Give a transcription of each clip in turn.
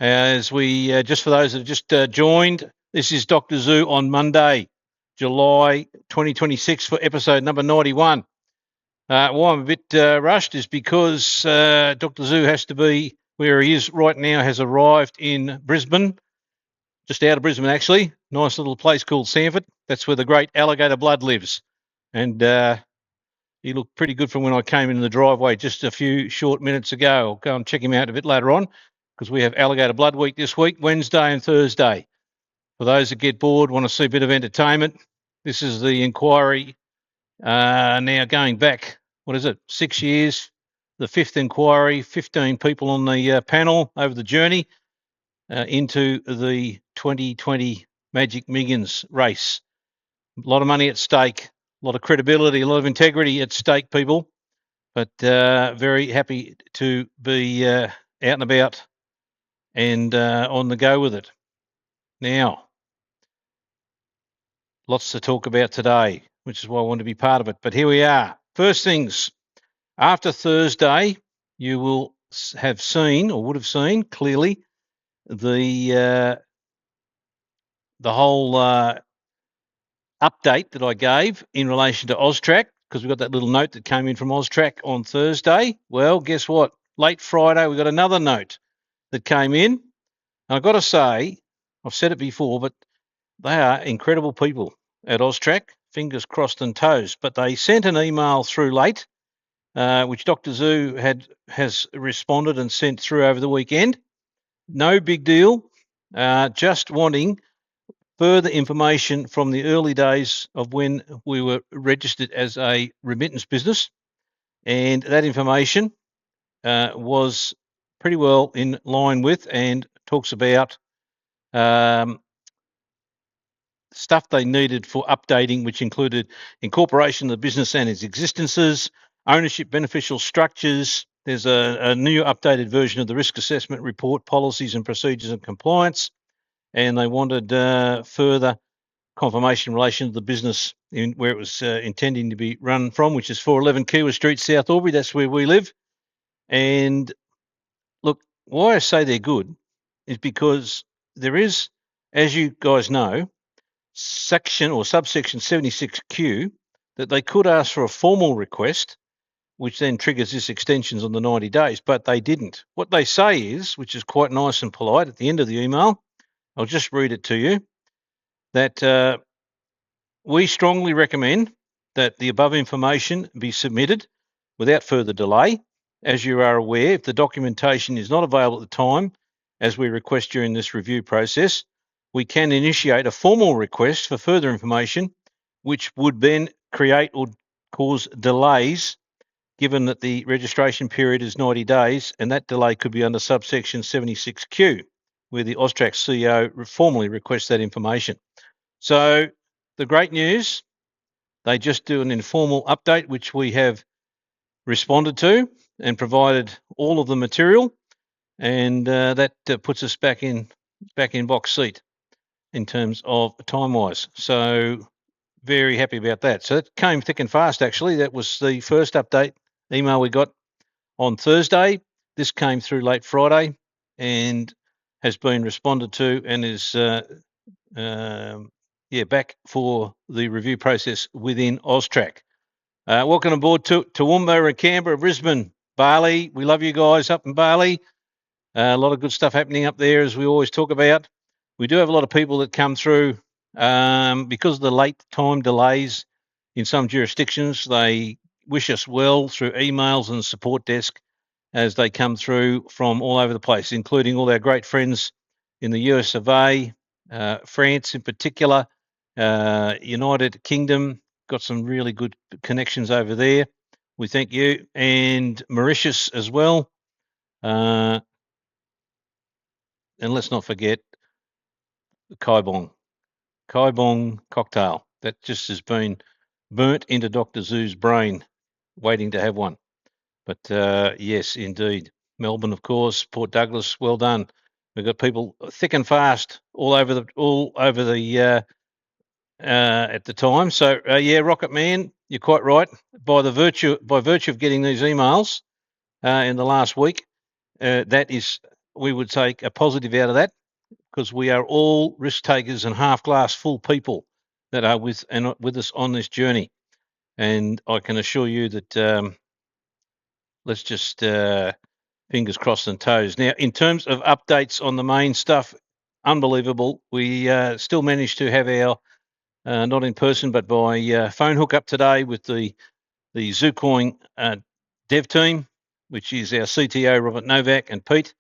As we, just for those that have just joined, this is Dr. Zoo on Monday, July 2026 for episode number 91. Why I'm a bit rushed is because Dr. Zoo has to be where he is right now, has arrived in Brisbane, just out of Brisbane actually, nice little place called Samford. That's where the great alligator blood lives. And he looked pretty good from when I came in the driveway just a few short minutes ago. I'll go and check him out a bit later on because we have Alligator Blood Week this week, Wednesday and Thursday. For those that get bored, want to see a bit of entertainment, this is the inquiry now going back, 6 years, the fifth inquiry, 15 people on the panel over the journey into the 2020 Magic Millions race. A lot of money at stake, a lot of credibility, a lot of integrity at stake, people, but very happy to be out and about and on the go with it. Now, lots to talk about today, which is why I want to be part of it. But here we are. First things, after Thursday, you will have seen or would have seen clearly the whole update that I gave in relation to AUSTRAC, because we got that little note that came in from AUSTRAC on Thursday. Well, guess what? Late Friday, we got another note that came in. And I've got to say, I've said it before, but they are incredible people at AUSTRAC, fingers crossed and toes. But they sent an email through late, which Dr. Zoo has responded and sent through over the weekend. No big deal, just wanting further information from the early days of when we were registered as a remittance business. And that information was pretty well in line with and talks about stuff they needed for updating, which included incorporation of the business and its existences, ownership, beneficial structures. There's a new updated version of the risk assessment report, policies and procedures and compliance. And they wanted further confirmation in relation to the business in where it was intending to be run from, which is 411 Kiwa Street, South Albury. That's where we live. And look, why I say they're good is because there is, as you guys know, section or subsection 76Q that they could ask for a formal request, which then triggers this extensions on the 90 days, but they didn't. What they say is, which is quite nice and polite at the end of the email, I'll just read it to you, that we strongly recommend that the above information be submitted without further delay. As you are aware, if the documentation is not available at the time, as we request during this review process, we can initiate a formal request for further information, which would then create or cause delays, given that the registration period is 90 days, and that delay could be under subsection 76Q, where the AUSTRAC CEO formally requests that information. So the great news, they just do an informal update, which we have responded to and provided all of the material, and that puts us back in box seat in terms of time-wise. So very happy about that. So it came thick and fast, actually. That was the first update email we got on Thursday. This came through late Friday and has been responded to and is back for the review process within AUSTRAC. Welcome aboard to Toowoomba and Canberra, Brisbane, Bali. We love you guys up in Bali. A lot of good stuff happening up there, as we always talk about. We do have a lot of people that come through because of the late time delays in some jurisdictions. They wish us well through emails and the support desk as they come through from all over the place, including all our great friends in the US of A, France in particular, United Kingdom, got some really good connections over there. We thank you. And Mauritius as well. And let's not forget the Kaibong cocktail. That just has been burnt into Dr. Zoo's brain, waiting to have one. But yes, indeed. Melbourne, of course, Port Douglas, well done. We've got people thick and fast all over the at the time. So yeah, Rocket Man, you're quite right. By virtue of getting these emails in the last week, that is we would take a positive out of that, because we are all risk takers and half glass full people that are with us on this journey. And I can assure you that let's just fingers crossed and toes. Now, in terms of updates on the main stuff, unbelievable. We still managed to have our not in person but by phone hookup today with the Zucoin dev team, which is our CTO Robert Novak and Pete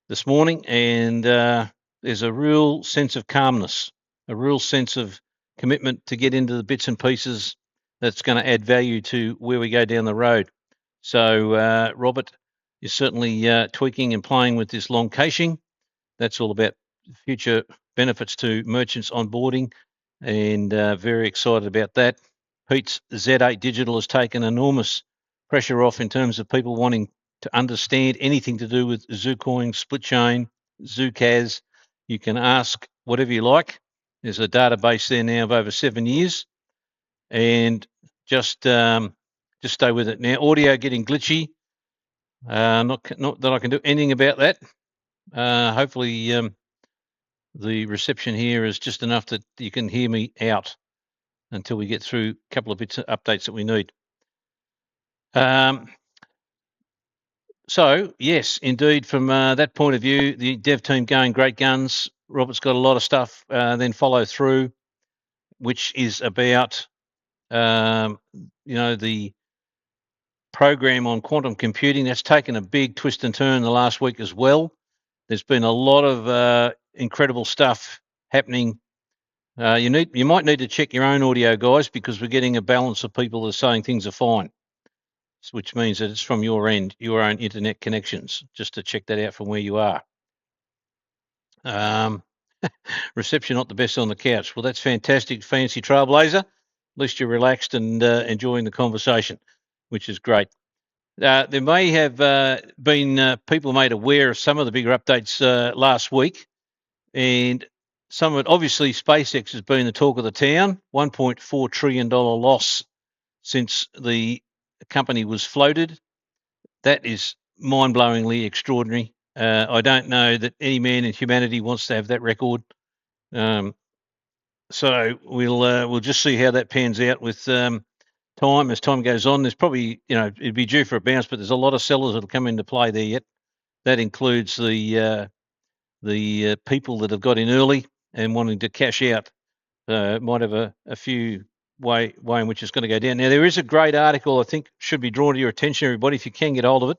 this morning, and there's a real sense of calmness, a real sense of commitment to get into the bits and pieces that's going to add value to where we go down the road. So Robert is certainly tweaking and playing with this long caching. That's all about future benefits to merchants onboarding, and very excited about that. Pete's Z8 Digital has taken enormous pressure off in terms of people wanting to understand anything to do with Zucoins, SplitChain, Zucas. You can ask whatever you like. There's a database there now of over 7 years, and just stay with it. Now, audio getting glitchy. Not that I can do anything about that. Hopefully, the reception here is just enough that you can hear me out until we get through a couple of bits of updates that we need. So, yes, indeed, from that point of view, the dev team going great guns. Robert's got a lot of stuff then follow through, which is about, the program on quantum computing. That's taken a big twist and turn the last week as well. There's been a lot of incredible stuff happening. You might need to check your own audio, guys, because we're getting a balance of people that are saying things are fine, which means that it's from your end, your own internet connections, just to check that out from where you are. Reception not the best on the couch. Well, that's fantastic, fancy trailblazer. At least you're relaxed and enjoying the conversation, which is great. There may have been people made aware of some of the bigger updates last week, and some of it, obviously, SpaceX has been the talk of the town. $1.4 trillion loss since the company was floated. That is mind-blowingly extraordinary. I don't know that any man in humanity wants to have that record. So we'll just see how that pans out with time as time goes on. There's probably, it'd be due for a bounce, but there's a lot of sellers that'll come into play there yet. That includes the people that have got in early and wanting to cash out. Might have a few way in which it's going to go down. Now, there is a great article I think should be drawn to your attention, everybody, if you can get hold of it.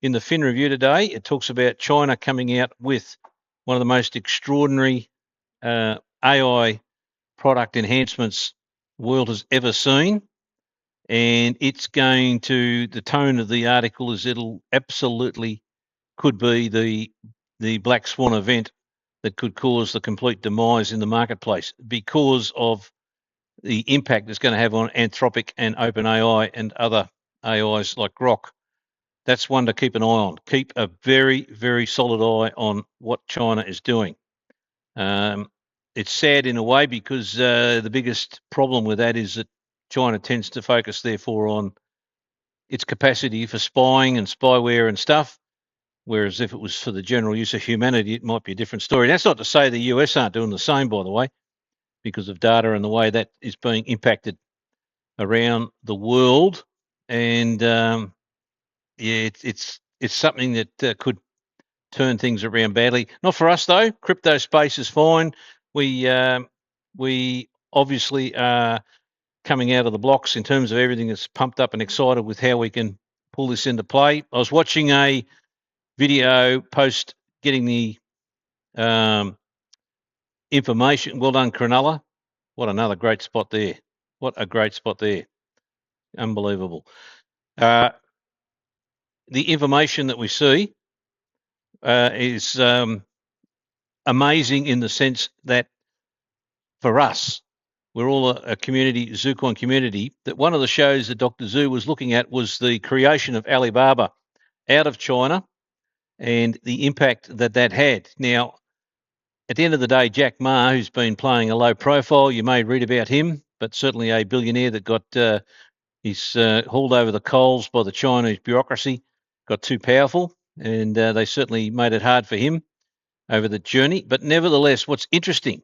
In the Fin Review today, it talks about China coming out with one of the most extraordinary AI product enhancements the world has ever seen. And it's going to, the tone of the article is it'll absolutely could be the black swan event that could cause the complete demise in the marketplace because of the impact it's going to have on Anthropic and OpenAI and other AIs like Grok. That's one to keep an eye on. Keep a very, very solid eye on what China is doing. It's sad in a way because the biggest problem with that is that China tends to focus, therefore, on its capacity for spying and spyware and stuff, whereas if it was for the general use of humanity, it might be a different story. That's not to say the US aren't doing the same, by the way, because of data and the way that is being impacted around the world. And it's something that could turn things around badly. Not for us though. Crypto space is fine. We obviously are coming out of the blocks in terms of everything that's pumped up and excited with how we can pull this into play. I was watching a video post getting the information. Well done, Cronulla. What another great spot there. What a great spot there. Unbelievable. The information that we see is amazing in the sense that for us, we're all a community, Zucoin community, that one of the shows that Dr. Zhu was looking at was the creation of Alibaba out of China and the impact that had. Now, at the end of the day, Jack Ma, who's been playing a low profile, you may read about him, but certainly a billionaire that got he's hauled over the coals by the Chinese bureaucracy, got too powerful, and they certainly made it hard for him over the journey. But nevertheless, what's interesting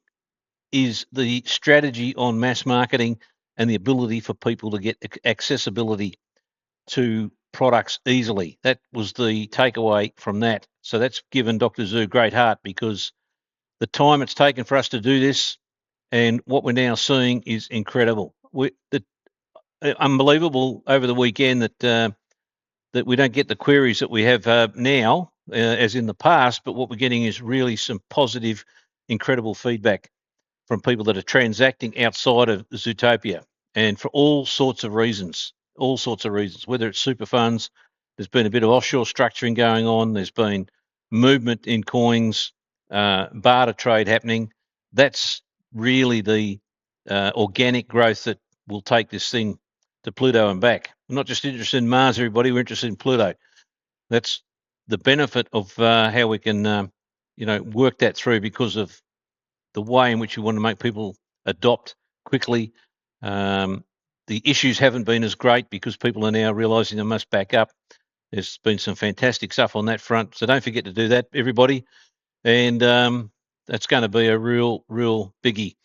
is the strategy on mass marketing and the ability for people to get accessibility to products easily. That was the takeaway from that. So that's given Dr. Zoo great heart, because the time it's taken for us to do this and what we're now seeing is incredible. Unbelievable over the weekend that we don't get the queries that we have now as in the past, but what we're getting is really some positive, incredible feedback from people that are transacting outside of Zutopia, and for all sorts of reasons, whether it's super funds, there's been a bit of offshore structuring going on, there's been movement in coins, barter trade happening. That's really the organic growth that will take this thing to Pluto and back. We're not just interested in Mars, everybody, we're interested in Pluto. That's the benefit of how we can, work that through, because of the way in which we want to make people adopt quickly. The issues haven't been as great because people are now realising they must back up. There's been some fantastic stuff on that front, so don't forget to do that, everybody. And that's going to be a real biggie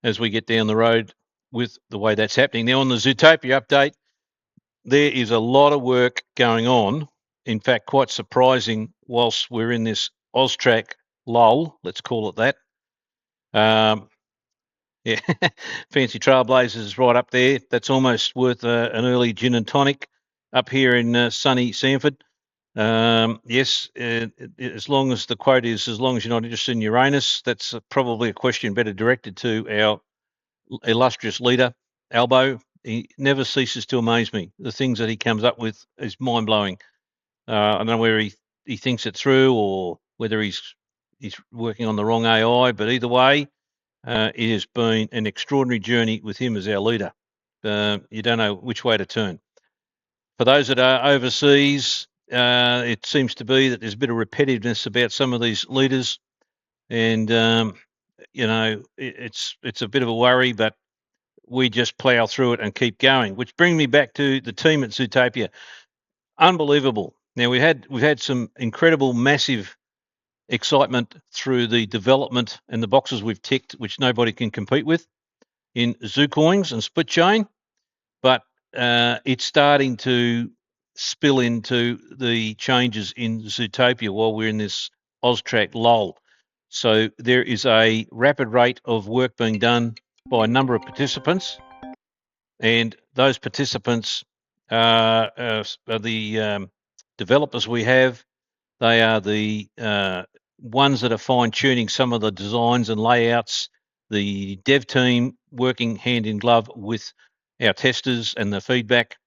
as we get down the road with the way that's happening. Now, on the Zutopia update, there is a lot of work going on. In fact, quite surprising, whilst we're in this AUSTRAC lull, let's call it that. Yeah, Fancy Trailblazers is right up there. That's almost worth an early gin and tonic up here in sunny Samford. Yes, as long as the quote is, as long as you're not interested in Uranus, that's probably a question better directed to our illustrious leader, Albo. He never ceases to amaze me. The things that he comes up with is mind-blowing. I don't know whether he thinks it through or whether he's working on the wrong AI, but either way, it has been an extraordinary journey with him as our leader. You don't know which way to turn. For those that are overseas, it seems to be that there's a bit of repetitiveness about some of these leaders, and it's a bit of a worry, but we just plough through it and keep going. Which brings me back to the team at Zutopia. Unbelievable. Now we've had some incredible, massive excitement through the development and the boxes we've ticked, which nobody can compete with, in Zucoins and SplitChain, but it's starting to spill into the changes in Zutopia while we're in this AUSTRAC lull. So there is a rapid rate of work being done by a number of participants, and those participants are the developers we have. They are the ones that are fine-tuning some of the designs and layouts. The dev team working hand in glove with our testers, and the feedback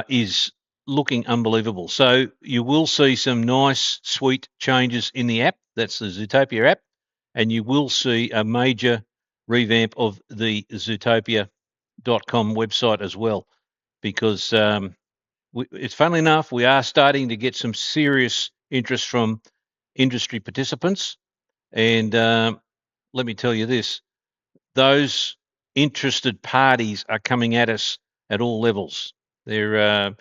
is looking unbelievable. So you will see some nice, sweet changes in the app. That's the Zutopia app. And you will see a major revamp of the Zutopia.com website as well, because it's funnily enough, we are starting to get some serious interest from industry participants. And let me tell you this, those interested parties are coming at us at all levels. They're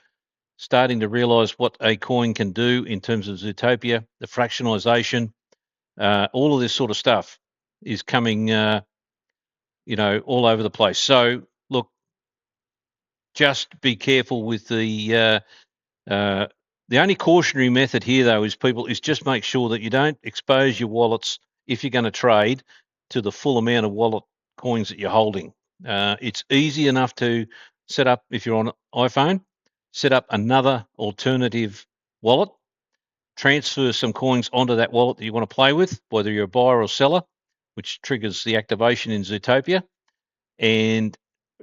starting to realise what a coin can do in terms of Zutopia, the fractionalisation, all of this sort of stuff is coming, all over the place. So look, just be careful with the only cautionary method here, though, is just make sure that you don't expose your wallets, if you're going to trade, to the full amount of wallet coins that you're holding. It's easy enough to set up, if you're on iPhone, set up another alternative wallet, transfer some coins onto that wallet that you want to play with, whether you're a buyer or seller, which triggers the activation in Zutopia, and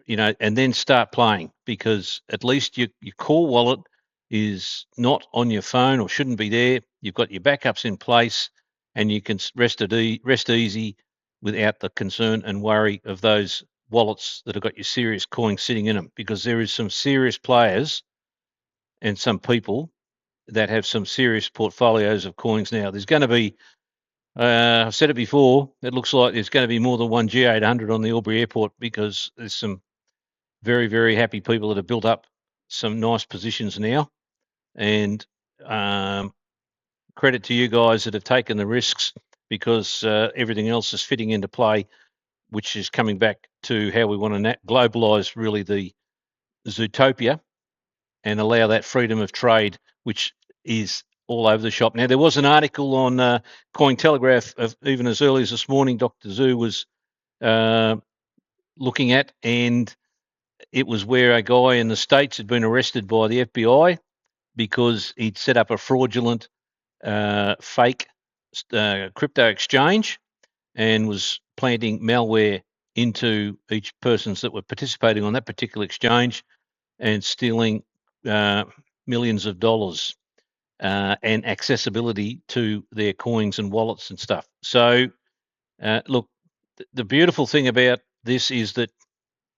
then start playing, because at least your core wallet is not on your phone, or shouldn't be there. You've got your backups in place, and you can rest easy without the concern and worry of those wallets that have got your serious coins sitting in them, because there is some serious players and some people that have some serious portfolios of coins now. There's going to be, I've said it before, it looks like there's going to be more than one G800 on the Albury Airport, because there's some very, very happy people that have built up some nice positions now. And credit to you guys that have taken the risks, because everything else is fitting into play, which is coming back to how we want to globalise really the Zutopia and allow that freedom of trade, which is all over the shop. Now, there was an article on Cointelegraph even as early as this morning, Dr. Zu was looking at, and it was where a guy in the States had been arrested by the FBI because he'd set up a fraudulent fake crypto exchange and was planting malware into each persons that were participating on that particular exchange and stealing millions of dollars and accessibility to their coins and wallets and stuff. So, look, the beautiful thing about this is that,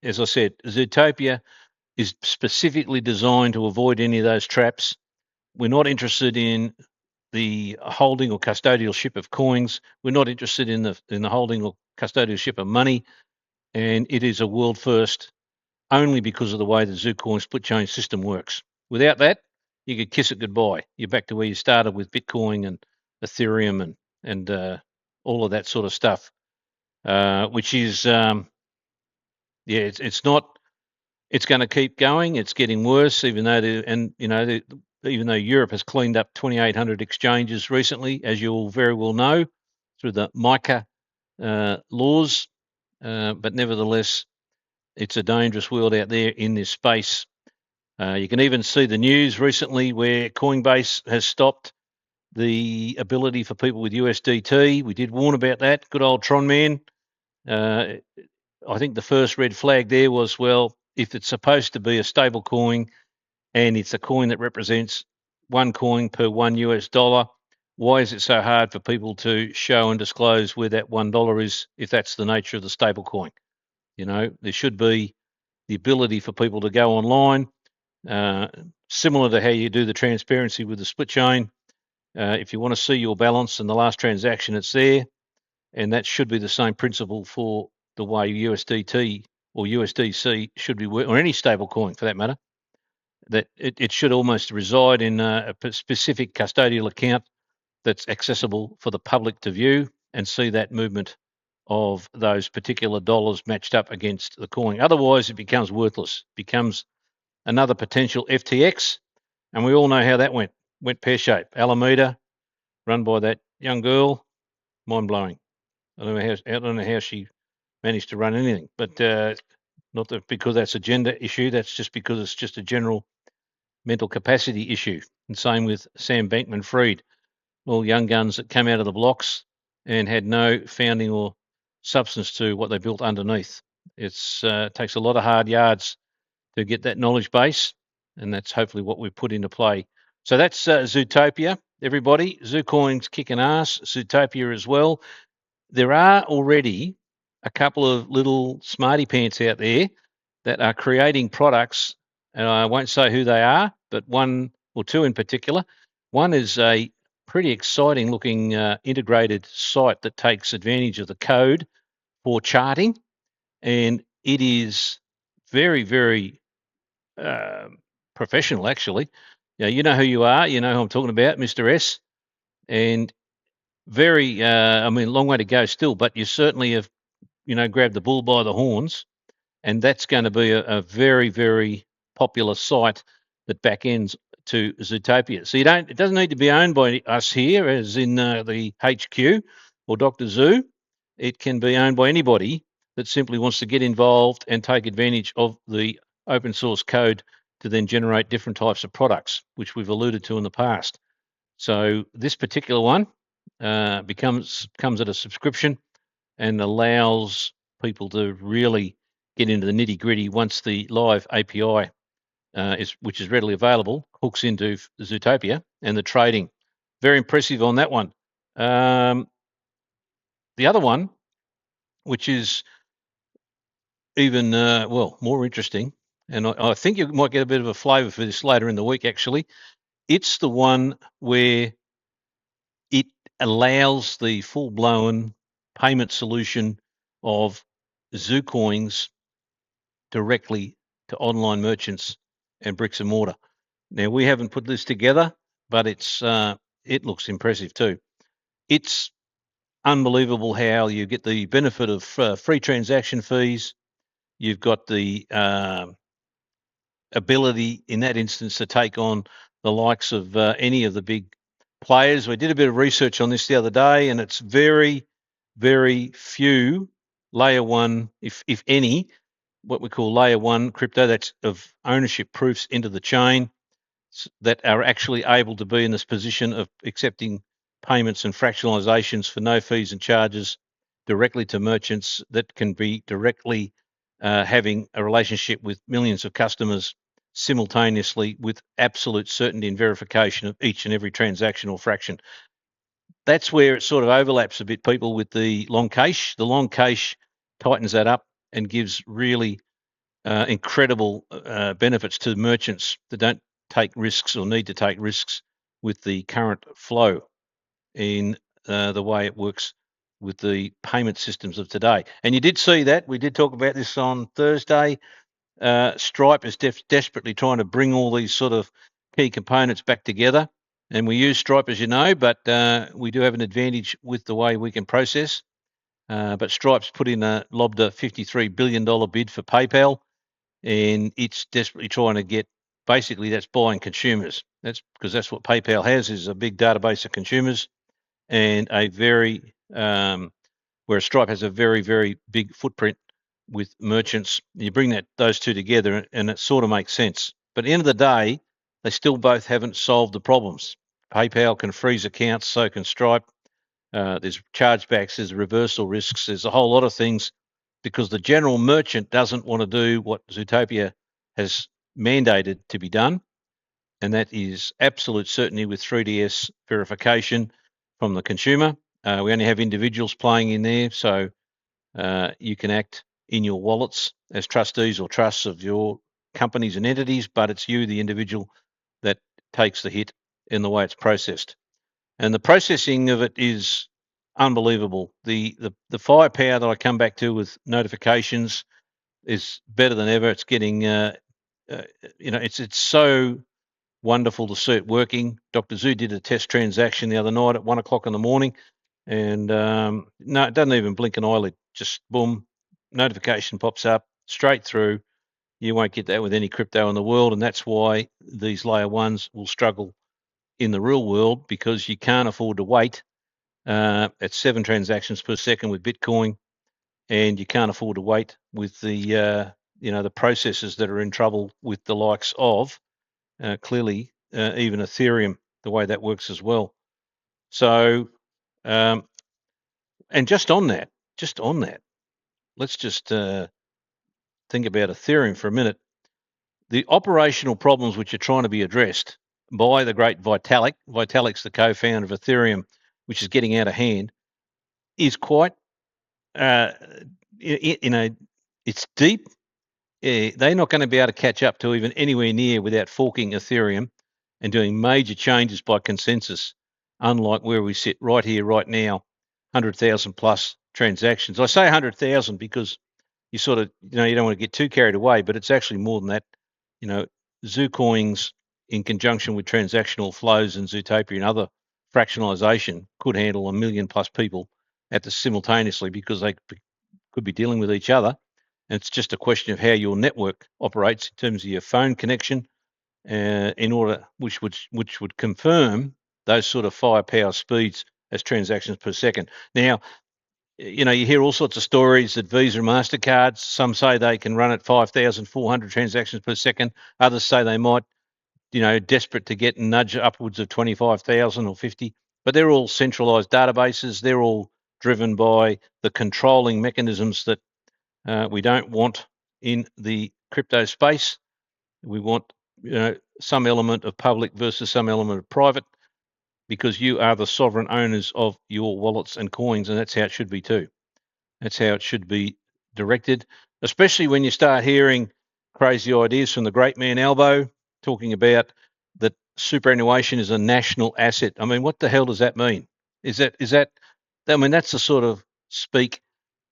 as I said, Zutopia is specifically designed to avoid any of those traps. We're not interested in the holding or custodialship of coins. We're not interested in the holding or custodialship of money, and it is a world first only because of the way the Zucoin SplitChain system works. Without that, you could kiss it goodbye. You're back to where you started with Bitcoin and Ethereum and all of that sort of stuff, which is it's not. It's going to keep going. It's getting worse, even though Europe has cleaned up 2,800 exchanges recently, as you all very well know, through the MiCA laws. But nevertheless, it's a dangerous world out there in this space. You can even see the news recently where Coinbase has stopped the ability for people with USDT. We did warn about that. Good old Tron man. I think the first red flag there was, well, if it's supposed to be a stable coin and it's a coin that represents one coin per $1, why is it so hard for people to show and disclose where that $1 is if that's the nature of the stable coin? There should be the ability for people to go online, similar to how you do the transparency with the SplitChain. If you want to see your balance and the last transaction, it's there. And that should be the same principle for the way USDT or USDC should be, or any stable coin for that matter, that it should almost reside in a specific custodial account that's accessible for the public to view and see that movement of those particular dollars matched up against the coin. Otherwise, it becomes worthless, becomes another potential FTX. And we all know how that went pear-shaped. Alameda, run by that young girl, mind-blowing. I don't know how she managed to run anything, but not that because that's a gender issue. That's just because it's just a general mental capacity issue. And same with Sam Bankman-Fried, all young guns that came out of the blocks and had no founding or substance to what they built underneath. It takes a lot of hard yards to get that knowledge base, and that's hopefully what we put into play. So that's Zutopia, everybody. Zucoins kicking ass, Zutopia as well. There are already a couple of little smarty pants out there that are creating products, and I won't say who they are, but one or two in particular. One is a pretty exciting looking integrated site that takes advantage of the code for charting, and it is very, very professional, actually. You know who you are, you know who I'm talking about, Mr. S, and very, long way to go still, but you certainly have, grabbed the bull by the horns, and that's going to be a very, very popular site that back ends to Zutopia. So it doesn't need to be owned by us here, as in the HQ or Dr. Zu. It can be owned by anybody that simply wants to get involved and take advantage of the open source code to then generate different types of products, which we've alluded to in the past. So this particular one comes at a subscription and allows people to really get into the nitty gritty once the live API, which is readily available, hooks into Zutopia and the trading. Very impressive on that one. The other one, which is even more interesting, and I think you might get a bit of a flavour for this later in the week. Actually, it's the one where it allows the full-blown payment solution of Zucoins directly to online merchants and bricks and mortar. Now, we haven't put this together, but it's it looks impressive too. It's unbelievable how you get the benefit of free transaction fees. You've got the ability in that instance to take on the likes of any of the big players. We did a bit of research on this the other day, and it's very, very few layer one, if any, what we call layer one crypto, that's of ownership proofs into the chain, that are actually able to be in this position of accepting payments and fractionalizations for no fees and charges directly to merchants that can be directly having a relationship with millions of customers simultaneously with absolute certainty and verification of each and every transaction or fraction. That's where it sort of overlaps a bit, people, with the long cache. The long cache tightens that up and gives really incredible benefits to merchants that don't take risks or need to take risks with the current flow in the way it works with the payment systems of today. And you did see that. We did talk about this on Thursday. Stripe is desperately trying to bring all these sort of key components back together. And we use Stripe, as you know, but we do have an advantage with the way we can process. But Stripe's lobbed a $53 billion bid for PayPal, and it's desperately trying to get, basically that's buying consumers. That's because that's what PayPal has, is a big database of consumers, and a very, where Stripe has a very, very big footprint with merchants. You bring those two together and it sort of makes sense. But at the end of the day, they still both haven't solved the problems. PayPal can freeze accounts, so can Stripe. There's chargebacks, there's reversal risks, there's a whole lot of things, because the general merchant doesn't want to do what Zutopia has mandated to be done, and that is absolute certainty with 3DS verification from the consumer. We only have individuals playing in there, so you can act in your wallets as trustees or trusts of your companies and entities, but it's you, the individual, that takes the hit in the way it's processed. And the processing of it is unbelievable. The firepower that I come back to with notifications is better than ever. It's getting, it's so wonderful to see it working. Dr. Zoo did a test transaction the other night at 1 o'clock in the morning, and no, it doesn't even blink an eyelid. Just boom, notification pops up straight through. You won't get that with any crypto in the world, and that's why these layer ones will struggle in the real world, because you can't afford to wait at 7 transactions per second with Bitcoin, and you can't afford to wait with the the processors that are in trouble with the likes of clearly even Ethereum, the way that works as well. So, and just on that, let's just think about Ethereum for a minute. The operational problems which are trying to be addressed by the great Vitalik. Vitalik's the co-founder of Ethereum, which is getting out of hand, is quite, it's deep. They're not going to be able to catch up to even anywhere near without forking Ethereum and doing major changes by consensus, unlike where we sit right here, right now, 100,000 plus transactions. I say 100,000 because you sort of, you don't want to get too carried away, but it's actually more than that. Zucoins in conjunction with transactional flows and Zutopia and other fractionalization could handle 1 million plus people simultaneously, because they could be dealing with each other. And it's just a question of how your network operates in terms of your phone connection, in order which would confirm those sort of firepower speeds as transactions per second. Now, you hear all sorts of stories that Visa and MasterCard, some say they can run at 5,400 transactions per second. Others say they might, desperate to get and nudge upwards of 25,000 or 50. But they're all centralized databases. They're all driven by the controlling mechanisms that we don't want in the crypto space. We want, some element of public versus some element of private, because you are the sovereign owners of your wallets and coins, and that's how it should be too. That's how it should be directed, especially when you start hearing crazy ideas from the great man Albo talking about that superannuation is a national asset. I mean, what the hell does that mean? Is that that's the sort of speak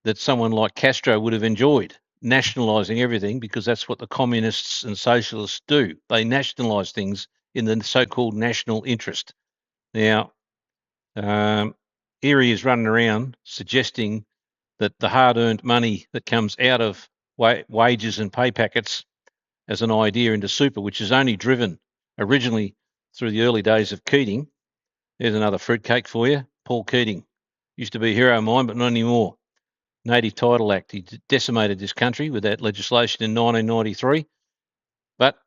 that someone like Castro would have enjoyed, nationalising everything, because that's what the communists and socialists do. They nationalise things in the so-called national interest. Now, Erie is running around suggesting that the hard-earned money that comes out of wages and pay packets as an idea into super, which is only driven originally through the early days of Keating. There's another fruitcake for you. Paul Keating used to be a hero of mine, but not anymore. Native Title Act. He decimated this country with that legislation in 1993. But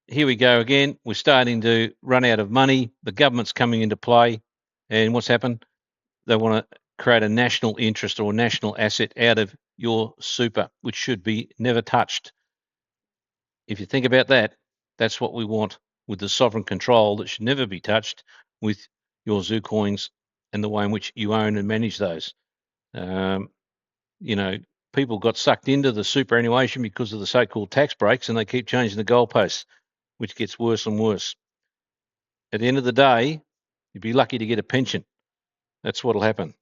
here we go again. We're starting to run out of money. The government's coming into play. And what's happened? They want to create a national interest or national asset out of your super, which should be never touched. If you think about that, that's what we want with the sovereign control that should never be touched with your Zucoins and the way in which you own and manage those. You know, people got sucked into the superannuation because of the so-called tax breaks, and they keep changing the goalposts, which gets worse and worse. At the end of the day, you'd be lucky to get a pension. That's what'll happen.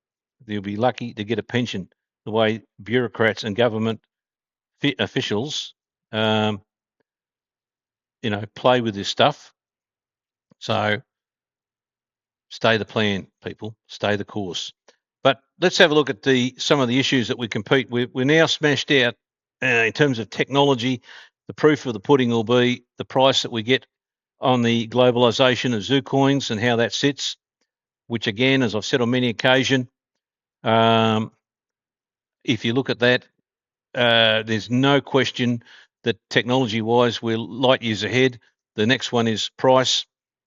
You'll be lucky to get a pension. The way bureaucrats and government officials, play with this stuff. So stay the plan, people. Stay the course. But let's have a look at some of the issues that we compete with. We're now smashed out in terms of technology. The proof of the pudding will be the price that we get on the globalization of Zucoins and how that sits, which again, as I've said on many occasions, if you look at that, there's no question that technology-wise we're light years ahead. The next one is price,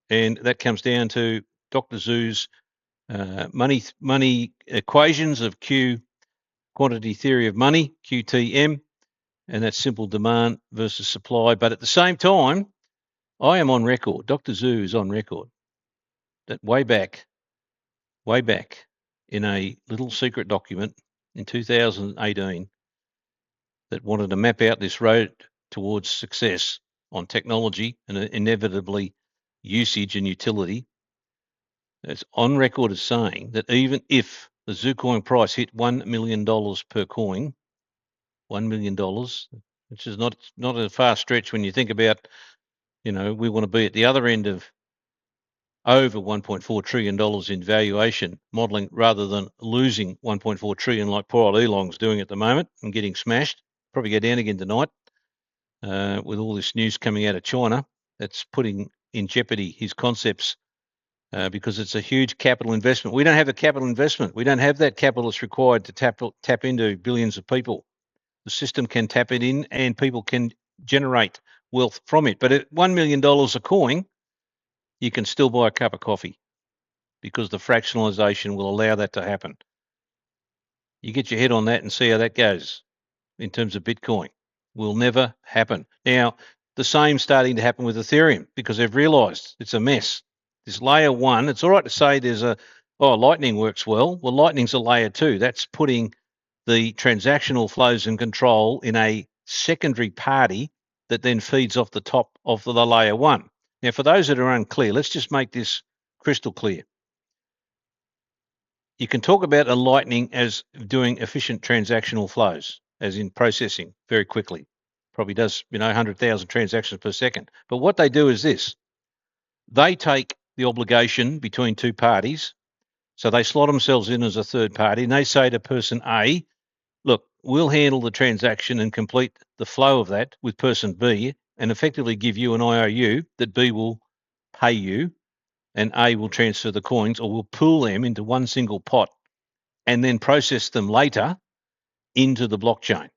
and that comes down to Dr. Zoo's money equations of Q, quantity theory of money, QTM, and that's simple demand versus supply. But at the same time, I am on record, Dr. Zoo is on record, that way back in a little secret document in 2018 that wanted to map out this road towards success on technology and inevitably usage and utility. It's on record as saying that even if the Zucoin price hit $1 million per coin, $1 million, which is not a far stretch when you think about, we want to be at the other end of over $1.4 trillion in valuation modeling rather than losing $1.4 trillion like poor old Elon's doing at the moment and getting smashed. Probably go down again tonight with all this news coming out of China. That's putting in jeopardy his concepts because it's a huge capital investment. We don't have a capital investment. We don't have that capital that's required to tap into billions of people. The system can tap it in and people can generate wealth from it. But at $1 million a coin, you can still buy a cup of coffee because the fractionalization will allow that to happen. You get your head on that and see how that goes in terms of Bitcoin. Will never happen. Now, the same starting to happen with Ethereum because they've realized it's a mess. This layer one, it's all right to say there's Lightning works well. Well, Lightning's a layer two. That's putting the transactional flows and control in a secondary party that then feeds off the top of the layer one. Now, for those that are unclear, let's just make this crystal clear. You can talk about a Lightning as doing efficient transactional flows, as in processing very quickly. Probably does, 100,000 transactions per second. But what they do is this. They take the obligation between two parties. So they slot themselves in as a third party and they say to person A, look, we'll handle the transaction and complete the flow of that with person B and effectively give you an IOU that B will pay you and A will transfer the coins or will pool them into one single pot and then process them later into the blockchain.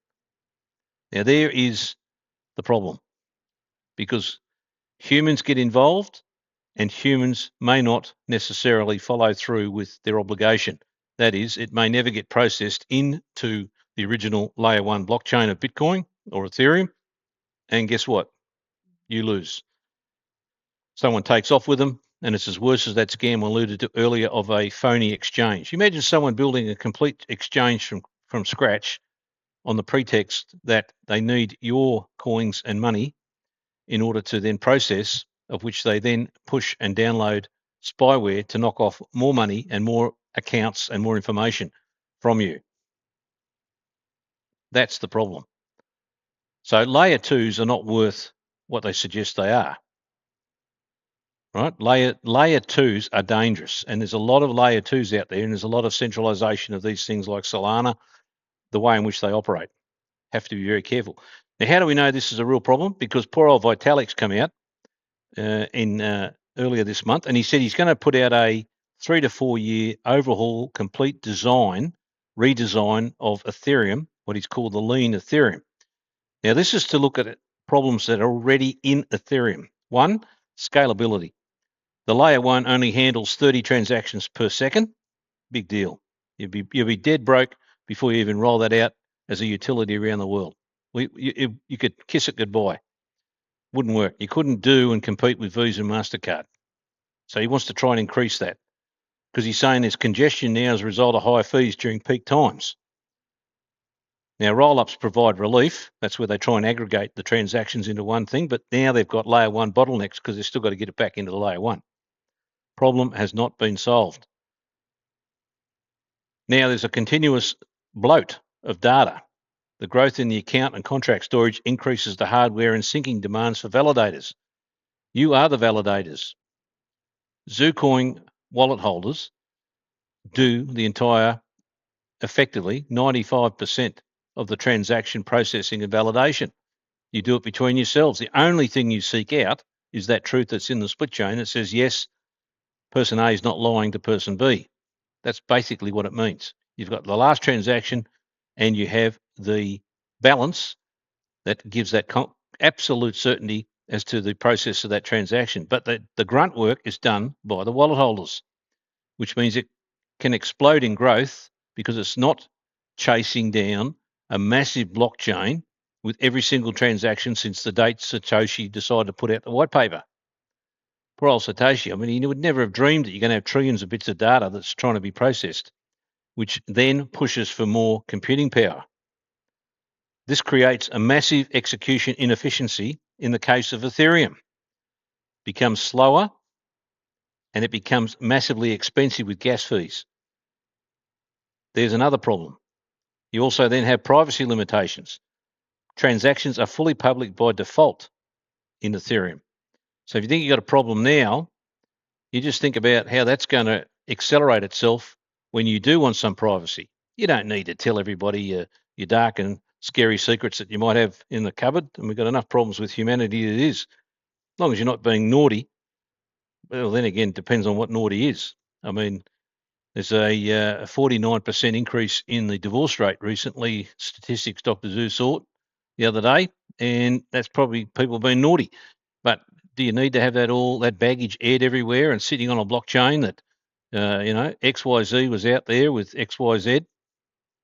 Now, there is the problem because humans get involved and humans may not necessarily follow through with their obligation. That is, it may never get processed into the original layer one blockchain of Bitcoin or Ethereum. And guess what? You lose. Someone takes off with them, and it's as worse as that scam I alluded to earlier of a phony exchange. Imagine someone building a complete exchange from scratch on the pretext that they need your coins and money in order to then process, of which they then push and download spyware to knock off more money and more accounts and more information from you. That's the problem. So layer twos are not worth what they suggest they are. right? Layer twos are dangerous, and there's a lot of layer twos out there, and there's a lot of centralization of these things like Solana, the way in which they operate. Have to be very careful. Now, how do we know this is a real problem? Because poor old Vitalik's come out earlier this month, and he said he's going to put out a 3 to 4 year overhaul, complete redesign of Ethereum, what he's called the lean Ethereum. Now, this is to look at problems that are already in Ethereum. One, scalability. The layer 1 only handles 30 transactions per second. Big deal. You'll be dead broke before you even roll that out as a utility around the world. You could kiss it goodbye. Wouldn't work. You couldn't do and compete with Visa and MasterCard. So he wants to try and increase that because he's saying there's congestion now as a result of high fees during peak times. Now, rollups provide relief. That's where they try and aggregate the transactions into one thing, but now they've got layer 1 bottlenecks because they've still got to get it back into the layer 1. Problem has not been solved. Now, there's a continuous bloat of data. The growth in the account and contract storage increases the hardware and syncing demands for validators. You are the validators. Zucoin wallet holders do the entire, effectively, 95% of the transaction processing and validation. You do it between yourselves. The only thing you seek out is that truth that's in the split chain that says, yes, person A is not lying to person B. That's basically what it means. You've got the last transaction and you have the balance that gives that absolute certainty as to the process of that transaction. But the grunt work is done by the wallet holders, which means it can explode in growth because it's not chasing down a massive blockchain with every single transaction since the date Satoshi decided to put out the white paper. Poor old Satoshi, I mean, he would never have dreamed that you're going to have trillions of bits of data that's trying to be processed, which then pushes for more computing power. This creates a massive execution inefficiency in the case of Ethereum. Becomes slower and it becomes massively expensive with gas fees. There's another problem. You also then have privacy limitations. Transactions are fully public by default in Ethereum. So if you think you've got a problem now, you just think about how that's going to accelerate itself when you do want some privacy. You don't need to tell everybody your dark and scary secrets that you might have in the cupboard, and we've got enough problems with humanity as it is. As long as you're not being naughty, well, then again, it depends on what naughty is. I mean, there's a 49% increase in the divorce rate recently, statistics Dr. Zhu saw the other day, and that's probably people being naughty. But do you need to have that baggage aired everywhere and sitting on a blockchain that, XYZ was out there with XYZ?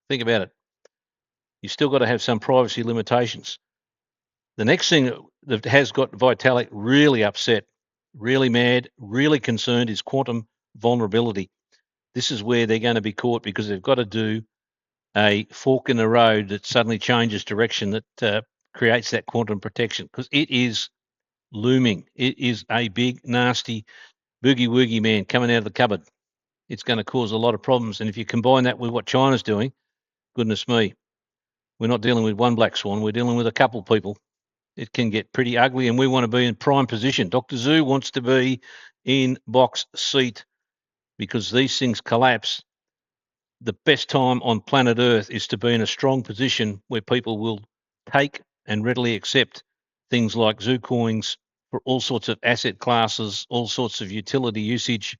Think about it. You still got to have some privacy limitations. The next thing that has got Vitalik really upset, really mad, really concerned is quantum vulnerability. This is where they're going to be caught because they've got to do a fork in the road that suddenly changes direction that creates that quantum protection, because it is looming. It is a big, nasty boogie-woogie man coming out of the cupboard. It's going to cause a lot of problems. And if you combine that with what China's doing, goodness me, we're not dealing with one black swan. We're dealing with a couple people. It can get pretty ugly, and we want to be in prime position. Dr. Zhu wants to be in box seat because these things collapse. The best time on planet Earth is to be in a strong position where people will take and readily accept things like Zucoins for all sorts of asset classes, all sorts of utility usage,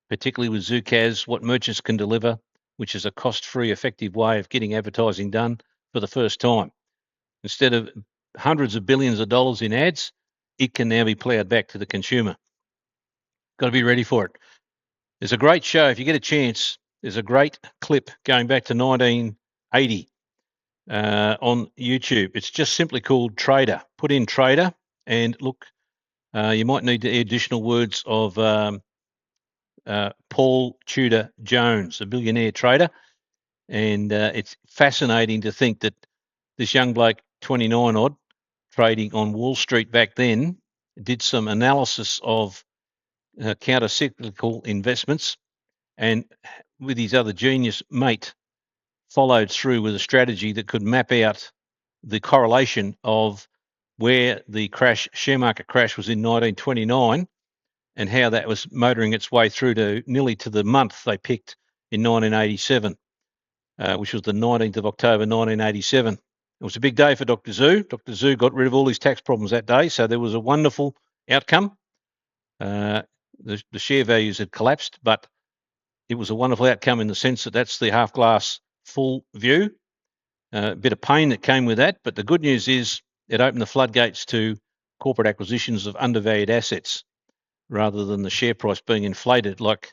particularly with Zucaz, what merchants can deliver, which is a cost-free, effective way of getting advertising done for the first time. Instead of hundreds of billions of dollars in ads, it can now be ploughed back to the consumer. Got to be ready for it. There's a great show. If you get a chance, there's a great clip going back to 1980 on YouTube. It's just simply called Trader. Put in Trader and look. You might need the additional words of Paul Tudor Jones, a billionaire trader. And it's fascinating to think that this young bloke, 29 odd, trading on Wall Street back then, did some analysis of counter-cyclical investments, and with his other genius mate, followed through with a strategy that could map out the correlation of where the share market crash was in 1929 and how that was motoring its way through to nearly to the month they picked in 1987, which was the 19th of October 1987. It was a big day for Dr. Zhu. Dr. Zhu got rid of all his tax problems that day, so there was a wonderful outcome. The share values had collapsed, but it was a wonderful outcome in the sense that that's the half glass full view. A bit of pain that came with that, but the good news is it opened the floodgates to corporate acquisitions of undervalued assets rather than the share price being inflated. Like,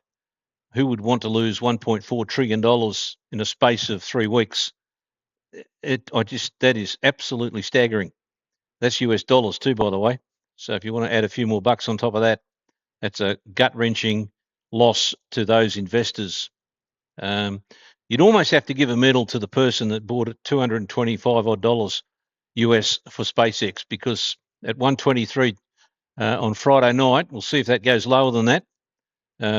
who would want to lose $1.4 trillion in a space of 3 weeks? That is absolutely staggering. That's US dollars too, by the way. So if you want to add a few more bucks on top of that, that's a gut-wrenching loss to those investors. You'd almost have to give a medal to the person that bought it $225 odd US for SpaceX, because at 123 on Friday night, we'll see if that goes lower than that,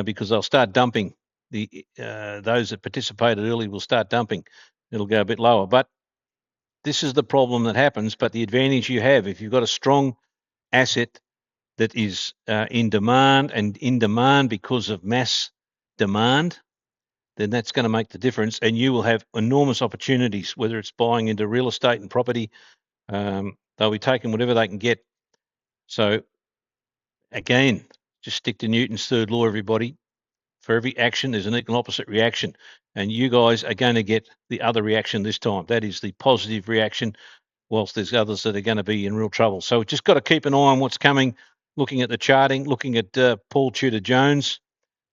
because they'll start dumping. Those that participated early will start dumping. It'll go a bit lower, but this is the problem that happens. But the advantage you have, if you've got a strong asset that is in demand because of mass demand, then that's going to make the difference, and you will have enormous opportunities, whether it's buying into real estate and property. They'll be taking whatever they can get. So again, just stick to Newton's third law, everybody. For every action, there's an equal opposite reaction, and you guys are going to get the other reaction this time. That is the positive reaction, whilst there's others that are going to be in real trouble. So we've just got to keep an eye on what's coming, looking at the charting, looking at Paul Tudor Jones.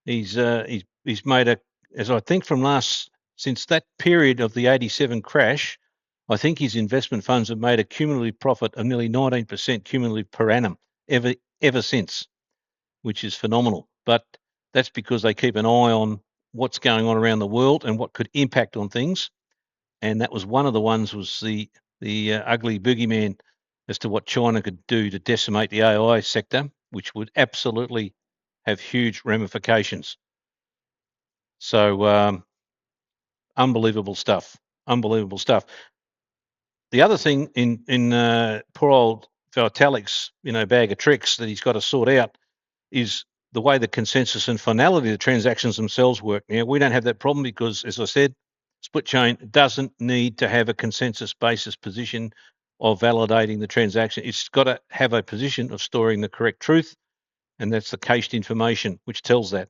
He's made as I think since that period of the 87 crash, I think his investment funds have made a cumulative profit of nearly 19% cumulative per annum ever since, which is phenomenal. But that's because they keep an eye on what's going on around the world and what could impact on things. And that was one of the ones, was the ugly boogeyman as to what China could do to decimate the AI sector, which would absolutely have huge ramifications. So unbelievable stuff. Unbelievable stuff. The other thing in poor old Vitalik's bag of tricks that he's got to sort out is the way the consensus and finality of the transactions themselves work. Now, we don't have that problem because, as I said, SplitChain doesn't need to have a consensus basis position of validating the transaction. It's got to have a position of storing the correct truth, and that's the cached information, which tells that.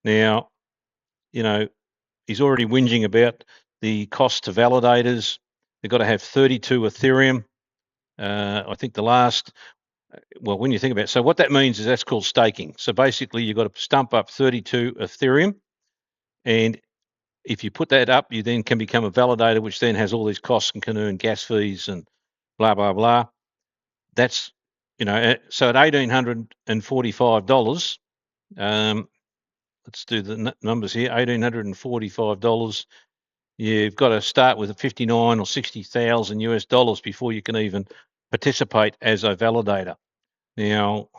Now, he's already whinging about the cost to validators. They've got to have 32 Ethereum. I think when you think about it, so what that means is that's called staking. So basically, you've got to stump up 32 Ethereum, and if you put that up, you then can become a validator, which then has all these costs and can earn gas fees and blah, blah, blah. That's, so at $1,845, let's do the numbers here, $1,845, you've got to start with 59 or 60,000 US dollars before you can even participate as a validator. Now,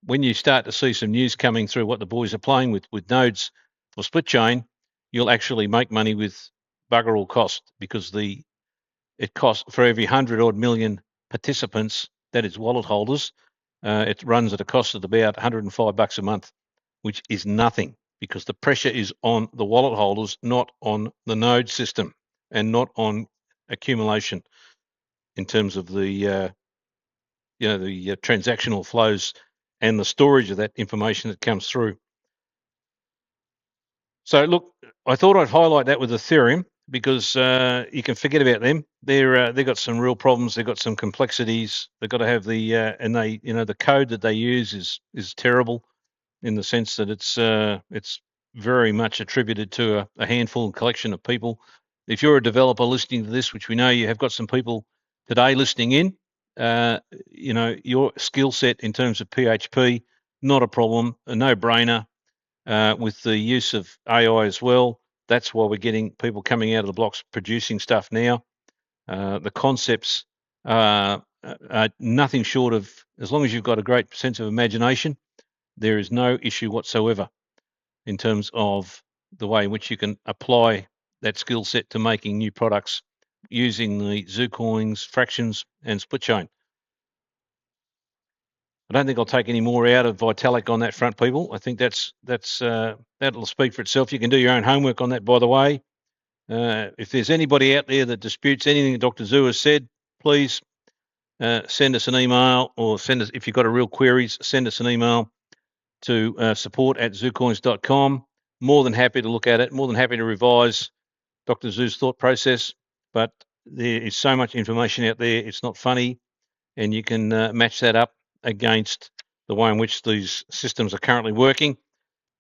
when you start to see some news coming through what the boys are playing with nodes for SplitChain, you'll actually make money with bugger all cost, because it costs for every 100 odd million participants, that is wallet holders, it runs at a cost of about $105 a month, which is nothing, because the pressure is on the wallet holders, not on the node system and not on accumulation in terms of the transactional flows and the storage of that information that comes through. So look, I thought I'd highlight that with Ethereum, because you can forget about them. They've got some real problems. They've got some complexities. They've got to have the code that they use is terrible, in the sense that it's very much attributed to a handful and collection of people. If you're a developer listening to this, which we know you have got some people today listening in, your skill set in terms of PHP, not a problem, a no-brainer. With the use of AI as well, that's why we're getting people coming out of the blocks producing stuff now. The concepts are nothing short of, as long as you've got a great sense of imagination, there is no issue whatsoever in terms of the way in which you can apply that skill set to making new products using the Zucoins, fractions, and SplitChain. I don't think I'll take any more out of Vitalik on that front, people. I think that'll speak for itself. You can do your own homework on that, by the way. If there's anybody out there that disputes anything that Dr. Zu has said, please send us an email, or send us, if you've got a real queries, send us an email to support@zucoins.com. More than happy to look at it, more than happy to revise Dr. Zu's thought process, but there is so much information out there, it's not funny, and you can match that up against the way in which these systems are currently working.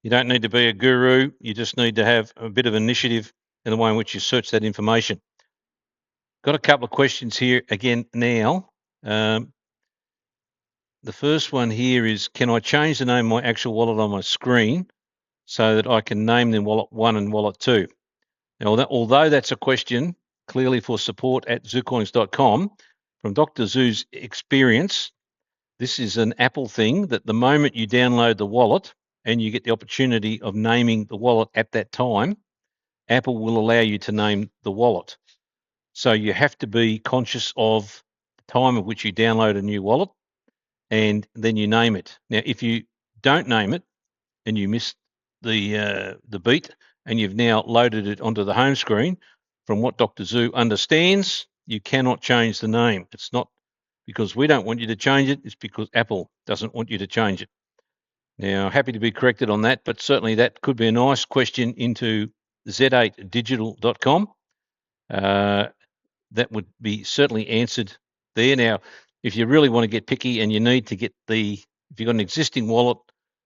You don't need to be a guru, you just need to have a bit of initiative in the way in which you search that information. Got a couple of questions here again now. The first one here is, can I change the name of my actual wallet on my screen so that I can name them Wallet 1 and Wallet 2? Now, although that's a question clearly for support@zucoins.com, from Dr. Zu's experience, this is an Apple thing that the moment you download the wallet and you get the opportunity of naming the wallet at that time, Apple will allow you to name the wallet. So you have to be conscious of the time at which you download a new wallet, and then you name it. Now, if you don't name it and you miss the beat, and you've now loaded it onto the home screen, from what Dr. Zu understands, you cannot change the name. It's not because we don't want you to change it, it's because Apple doesn't want you to change it. Now, happy to be corrected on that, but certainly that could be a nice question into z8digital.com. That would be certainly answered there. Now, if you really want to get picky and you need to get if you've got an existing wallet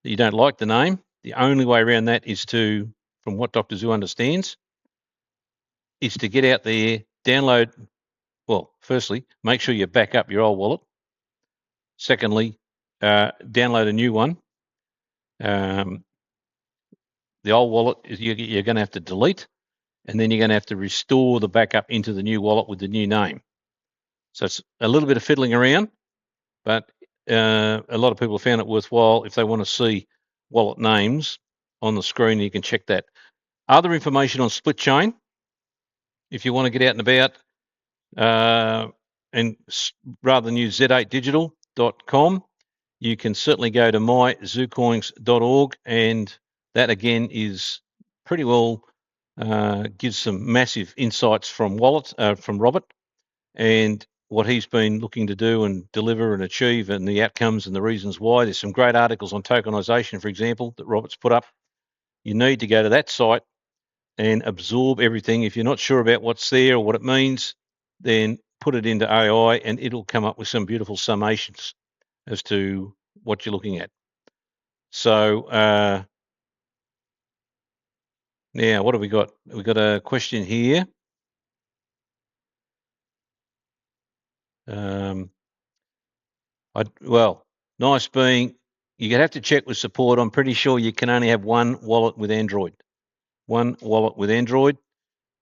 that you don't like the name, the only way around that is to, from what Dr. Zu understands, is to get out there, download, well, firstly, make sure you back up your old wallet. Secondly, download a new one. The old wallet, you're going to have to delete, and then you're going to have to restore the backup into the new wallet with the new name. So it's a little bit of fiddling around, but a lot of people have found it worthwhile if they want to see wallet names on the screen. You can check that. Other information on SplitChain, if you want to get out and about, and rather than use z8digital.com, you can certainly go to myzucoins.org, and that again is pretty well gives some massive insights from Robert, and what he's been looking to do and deliver and achieve, and the outcomes and the reasons why. There's some great articles on tokenization, for example, that Robert's put up. You need to go to that site and absorb everything. If you're not sure about what's there or what it means, then put it into AI and it'll come up with some beautiful summations as to what you're looking at. So now what have we got? We've got a question here. Nice being, you're going to have to check with support. I'm pretty sure you can only have one wallet with Android. One wallet with Android.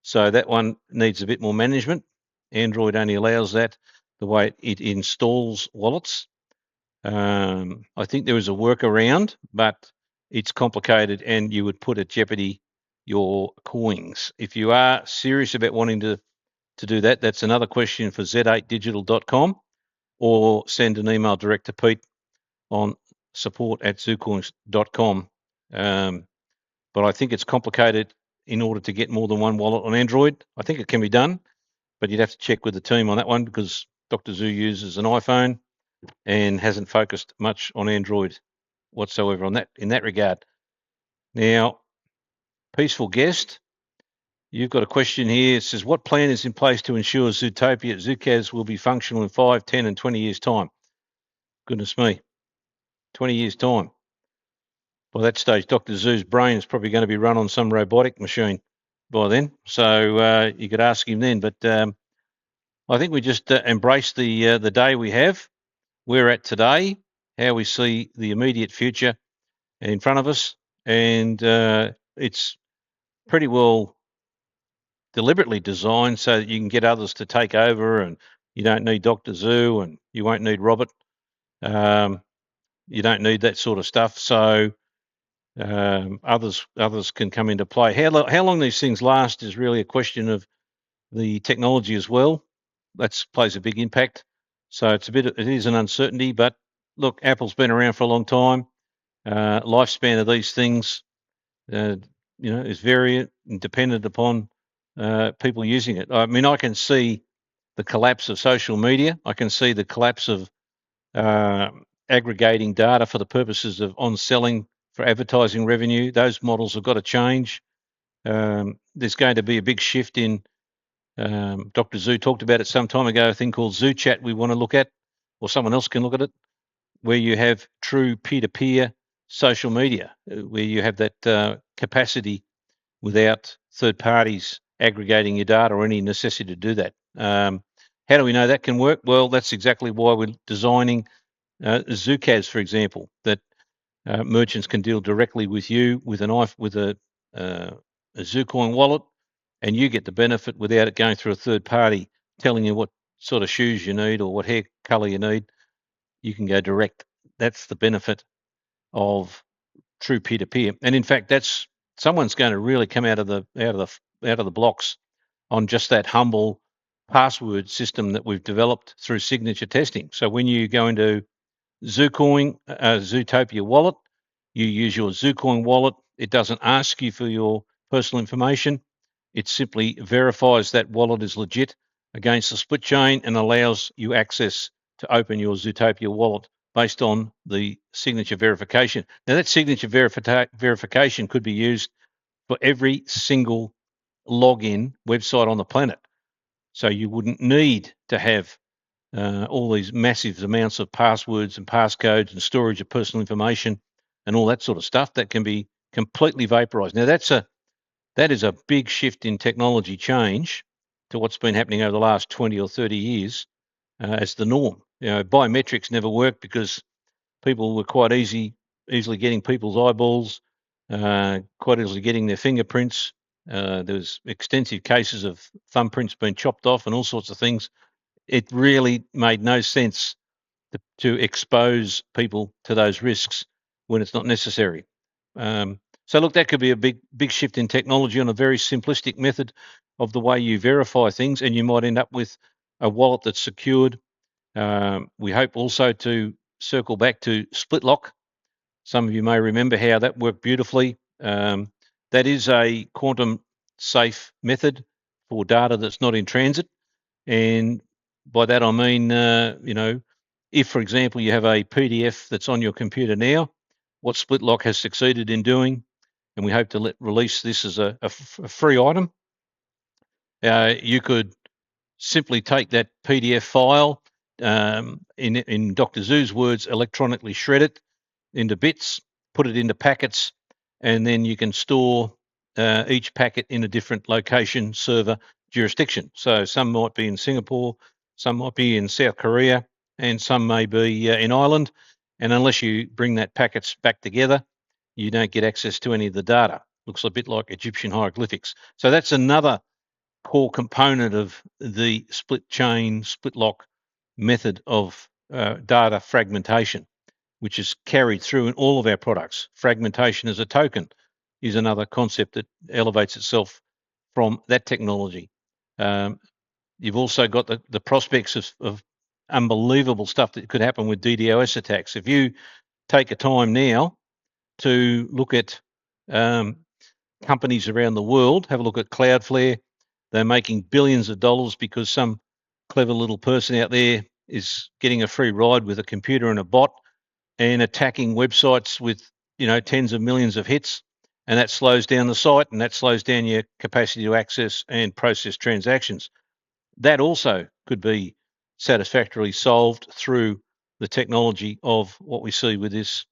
So that one needs a bit more management. Android only allows that the way it installs wallets. I think there is a workaround, but it's complicated and you would put at jeopardy your coins. If you are serious about wanting to do that, that's another question for z8digital.com, or send an email direct to Pete on support@zucoins.com. But I think it's complicated in order to get more than one wallet on Android. I think it can be done, but you'd have to check with the team on that one, because Dr. Zu uses an iPhone and hasn't focused much on Android whatsoever in that regard. Now, Peaceful Guest, you've got a question here. It says, what plan is in place to ensure Zutopia, Zucas will be functional in 5, 10 and 20 years' time? Goodness me, 20 years' time. By that stage, Dr. Zu's brain is probably going to be run on some robotic machine by then. So you could ask him then. But I think we just embrace the day we have. We're at today, how we see the immediate future in front of us. And it's pretty well deliberately designed so that you can get others to take over, and you don't need Dr. Zu and you won't need Robert. You don't need that sort of stuff. So others can come into play. How long these things last is really a question of the technology as well. That plays a big impact. So it is an uncertainty, but look, Apple's been around for a long time. Lifespan of these things, is variant and dependent upon people using it. I mean, I can see the collapse of social media. I can see the collapse of aggregating data for the purposes of on-selling for advertising revenue. Those models have got to change. There's going to be a big shift in, Dr. Zhu talked about it some time ago, a thing called ZuChat we want to look at, or someone else can look at it, where you have true peer-to-peer social media, where you have that capacity without third parties aggregating your data or any necessity to do that. How do we know that can work? Well, that's exactly why we're designing Zucas, for example, that merchants can deal directly with you with a Zucoin wallet, and you get the benefit without it going through a third party telling you what sort of shoes you need or what hair color you need. You can go direct. That's the benefit of true peer-to-peer. And in fact, that's someone's going to really come out of the blocks on just that humble password system that we've developed through signature testing. So when you go into Zucoin, Zutopia wallet, you use your Zucoin wallet. It doesn't ask you for your personal information. It simply verifies that wallet is legit against the split chain and allows you access to open your Zutopia wallet based on the signature verification. Now, that signature verification could be used for every single login website on the planet. So you wouldn't need to have all these massive amounts of passwords and passcodes and storage of personal information and all that sort of stuff that can be completely vaporized. Now, that is a big shift in technology change to what's been happening over the last 20 or 30 years as the norm. Biometrics never worked because people were quite easily getting people's eyeballs, quite easily getting their fingerprints. There was extensive cases of thumbprints being chopped off and all sorts of things. It really made no sense to expose people to those risks when it's not necessary. So look, that could be a big shift in technology on a very simplistic method of the way you verify things, and you might end up with a wallet that's secured. We hope also to circle back to split lock. Some of you may remember how that worked beautifully. That is a quantum safe method for data that's not in transit. And by that I mean, if, for example, you have a PDF that's on your computer now, what SplitLock has succeeded in doing, and we hope to release this as a free item, you could simply take that PDF file, in Dr. Zhu's words, electronically shred it into bits, put it into packets, and then you can store each packet in a different location, server, jurisdiction. So some might be in Singapore, some might be in South Korea, and some may be in Ireland. And unless you bring that packets back together, you don't get access to any of the data. Looks a bit like Egyptian hieroglyphics. So that's another core component of the split chain, split lock method of data fragmentation, which is carried through in all of our products. Fragmentation as a token is another concept that elevates itself from that technology. You've also got the prospects of unbelievable stuff that could happen with DDoS attacks. If you take a time now to look at companies around the world, have a look at Cloudflare. They're making billions of dollars because some clever little person out there is getting a free ride with a computer and a bot and attacking websites with tens of millions of hits, and that slows down the site and that slows down your capacity to access and process transactions. That also could be satisfactorily solved through the technology of what we see with this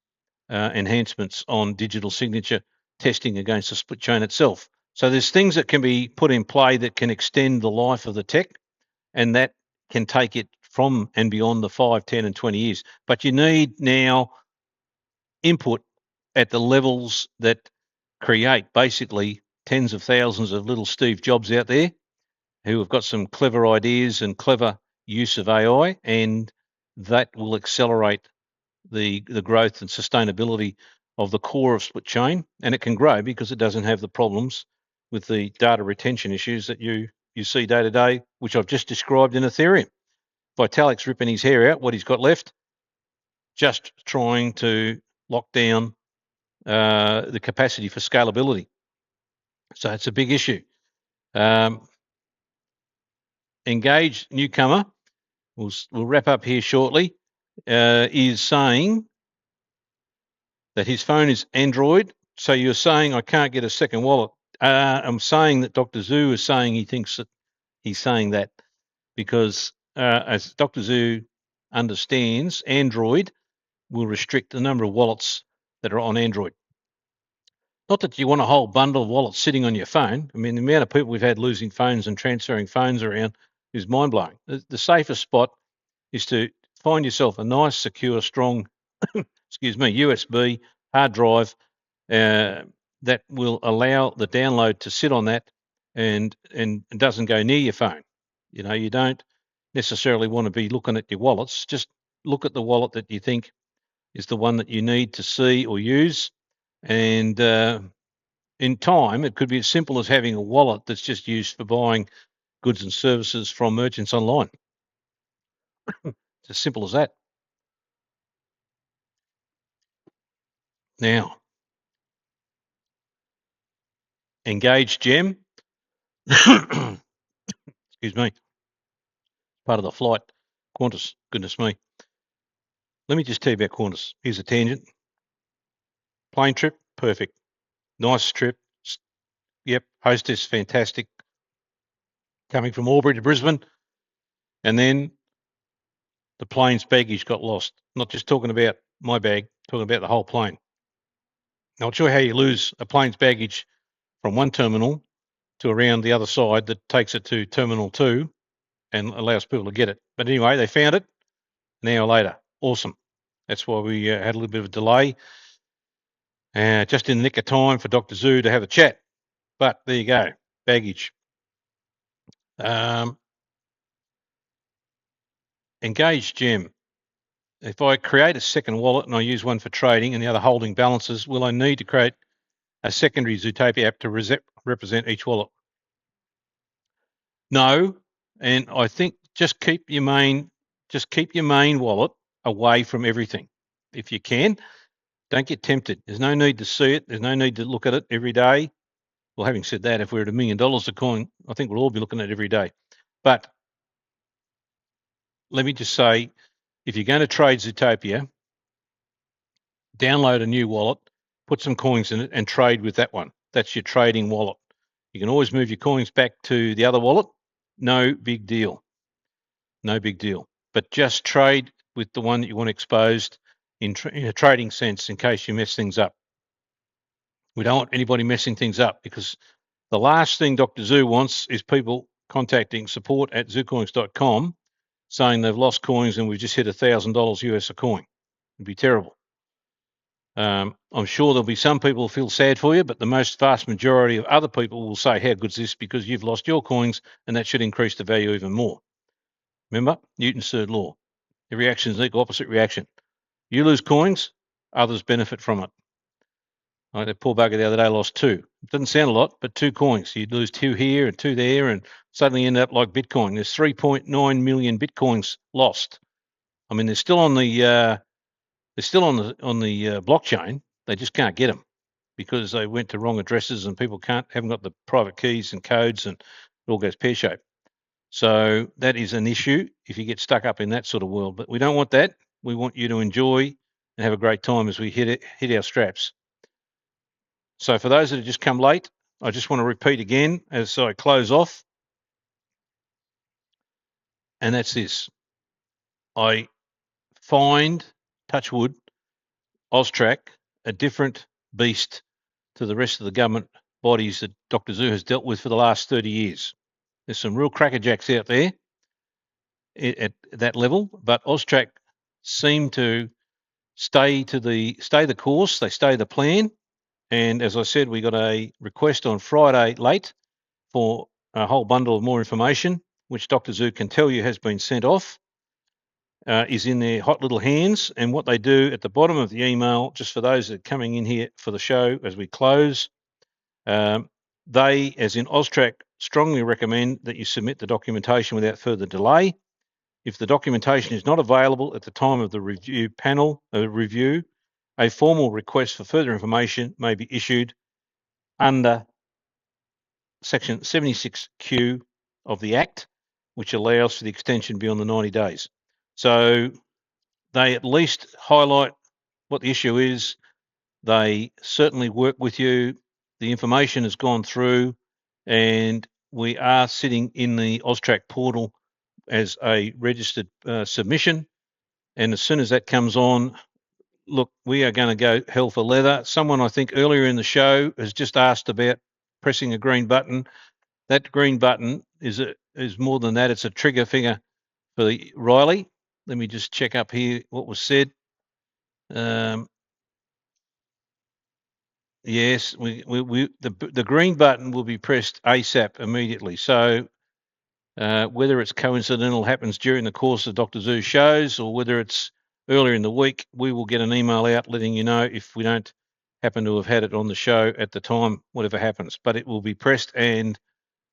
enhancements on digital signature testing against the split chain itself. So there's things that can be put in play that can extend the life of the tech, and that can take it from and beyond the 5, 10 and 20 years. But you need now input at the levels that create basically tens of thousands of little Steve Jobs out there who have got some clever ideas and clever use of AI, and that will accelerate the growth and sustainability of the core of split chain. And it can grow because it doesn't have the problems with the data retention issues that you see day to day, which I've just described in Ethereum. Vitalik's ripping his hair out. What he's got left just trying to lock down the capacity for scalability. So it's a big issue. Engaged newcomer, we'll wrap up here shortly, is saying that his phone is Android. So you're saying I can't get a second wallet. I'm saying that Dr. Zoo is saying he thinks that he's saying that because as Dr. Zoo understands, Android will restrict the number of wallets that are on Android. Not that you want a whole bundle of wallets sitting on your phone. I mean, the amount of people we've had losing phones and transferring phones around is mind-blowing. The safest spot is to find yourself a nice, secure, strong, USB hard drive that will allow the download to sit on that and doesn't go near your phone. You know, you don't necessarily want to be looking at your wallets. Just look at the wallet that you think is the one that you need to see or use. And in time, it could be as simple as having a wallet that's just used for buying goods and services from merchants online. It's as simple as that. Now, Engage Gem, excuse me, part of the flight. Qantas, goodness me. Let me just tell you about Qantas. Here's a tangent. Plane trip, perfect. Nice trip. Yep, hostess, fantastic. Coming from Albury to Brisbane. And then the plane's baggage got lost. Not just talking about my bag, talking about the whole plane. Now, I'll show you how you lose a plane's baggage from one terminal to around the other side that takes it to Terminal 2 and allows people to get it. But anyway, they found it an hour later. Awesome. That's why we had a little bit of a delay. Just in the nick of time for Dr. Zoo to have a chat. But there you go, baggage. Engage Gem. If I create a second wallet and I use one for trading and the other holding balances, will I need to create a secondary Zutopia app to represent each wallet? No, and I think just keep your main wallet away from everything. If you can, don't get tempted. There's no need to see it. There's no need to look at it every day. Well, having said that, if we're at $1 million a coin, I think we'll all be looking at it every day. But let me just say, if you're going to trade Zutopia, download a new wallet, put some coins in it and trade with that one. That's your trading wallet. You can always move your coins back to the other wallet. No big deal. No big deal. But just trade with the one that you want exposed in a trading sense in case you mess things up. We don't want anybody messing things up because the last thing Dr. Zoo wants is people contacting support@zucoins.com saying they've lost coins and we've just hit $1,000 US a coin. It'd be terrible. I'm sure there'll be some people who feel sad for you, but the vast majority of other people will say, how good's this? Because you've lost your coins and that should increase the value even more. Remember, Newton's third law. Every action is an equal opposite reaction. You lose coins, others benefit from it. Like that poor bugger the other day lost 2. It doesn't sound a lot, but 2 coins. You'd lose 2 here and 2 there and suddenly end up like Bitcoin. There's 3.9 million Bitcoins lost. I mean, they're still on the blockchain. They just can't get them because they went to wrong addresses and people haven't got the private keys and codes and it all goes pear-shaped. So that is an issue if you get stuck up in that sort of world. But we don't want that. We want you to enjoy and have a great time as we hit our straps. So for those that have just come late, I just want to repeat again as I close off. And that's this. I find, touch wood, AUSTRAC a different beast to the rest of the government bodies that Dr. Zoo has dealt with for the last 30 years. There's some real crackerjacks out there at that level, but AUSTRAC seem to stay the course, they stay the plan. And as I said, we got a request on Friday late for a whole bundle of more information, which Dr. Zoo can tell you has been sent off, is in their hot little hands. And what they do at the bottom of the email, just for those that are coming in here for the show as we close, they, as in AUSTRAC, strongly recommend that you submit the documentation without further delay. If the documentation is not available at the time of the review panel review, a formal request for further information may be issued under Section 76Q of the Act, which allows for the extension beyond the 90 days. So they at least highlight what the issue is. They certainly work with you. The information has gone through, and we are sitting in the AUSTRAC portal as a registered submission. And as soon as that comes on, look, we are going to go hell for leather. Someone, I think, earlier in the show has just asked about pressing a green button. That green button is more than that. It's a trigger finger for the Riley. Let me just check up here what was said. Yes, the green button will be pressed ASAP immediately. So whether it's coincidental happens during the course of Dr. Zoo's shows or whether it's earlier in the week, we will get an email out letting you know if we don't happen to have had it on the show at the time, whatever happens. But it will be pressed, and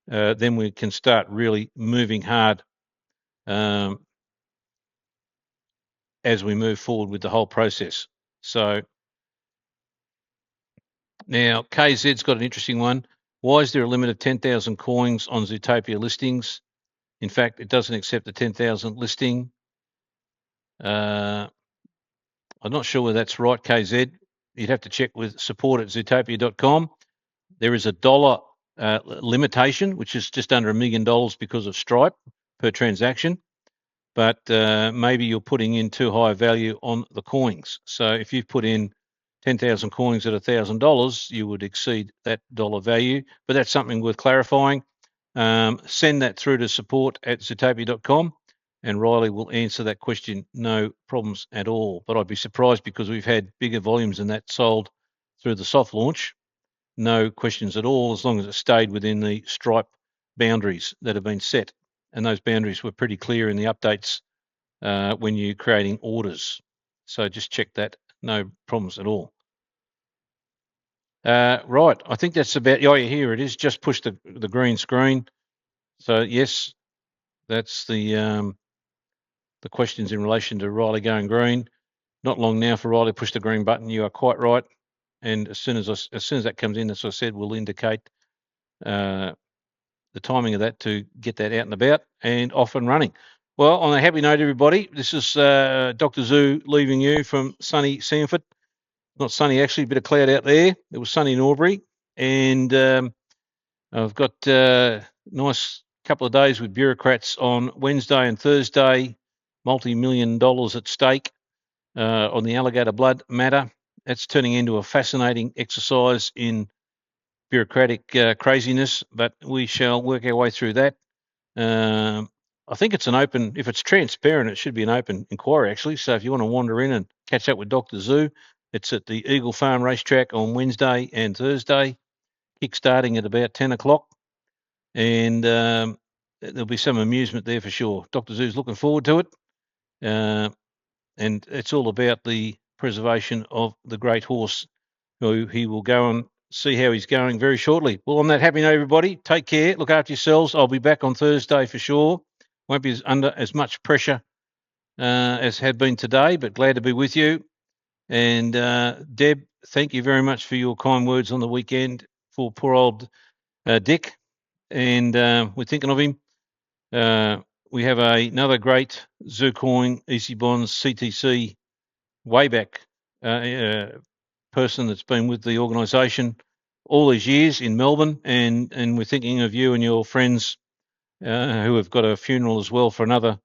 then we can start really moving hard as we move forward with the whole process. So now KZ's got an interesting one. Why is there a limit of 10,000 coins on Zutopia listings? In fact, it doesn't accept the 10,000 listing. I'm not sure whether that's right, KZ. You'd have to check with support at Zutopia.com. There is a dollar limitation, which is just under $1 million because of Stripe per transaction. But maybe you're putting in too high a value on the coins. So if you've put in 10,000 coins at $1,000, you would exceed that dollar value. But that's something worth clarifying. Send that through to support at Zutopia.com, and Riley will answer that question. No problems at all. But I'd be surprised because we've had bigger volumes than that sold through the soft launch. No questions at all, as long as it stayed within the Stripe boundaries that have been set. And those boundaries were pretty clear in the updates when you're creating orders. So just check that. No problems at all. Right, I think that's about. Oh, yeah, here it is. Just push the green screen. So yes, that's the questions in relation to Riley going green. Not long now for Riley to push the green button. You are quite right. And as soon as that comes in, as I said, we'll indicate the timing of that to get that out and about and off and running. Well, on a happy note, everybody, this is Dr. Zoo leaving you from sunny Samford. Not sunny, actually, a bit of cloud out there. It was sunny in Albury. And I've got a nice couple of days with bureaucrats on Wednesday and Thursday, multi-million dollars at stake on the alligator blood matter. That's turning into a fascinating exercise in bureaucratic craziness, but we shall work our way through that. I think it's an open, if it's transparent, it should be an open inquiry, actually. So if you want to wander in and catch up with Dr. Zoo, it's at the Eagle Farm Racetrack on Wednesday and Thursday, kick-starting at about 10 o'clock. And there'll be some amusement there for sure. Dr. Zoo's looking forward to it. And it's all about the preservation of the great horse, who he will go and see how he's going very shortly. Well, on that happy note, everybody, take care, look after yourselves. I'll be back on Thursday for sure. Won't be under as much pressure as had been today, but glad to be with you. And Deb, thank you very much for your kind words on the weekend for poor old Dick. And we're thinking of him. We have another great Zucoin, EC Bonds, CTC, way back person that's been with the organisation all these years in Melbourne, and we're thinking of you and your friends who have got a funeral as well for another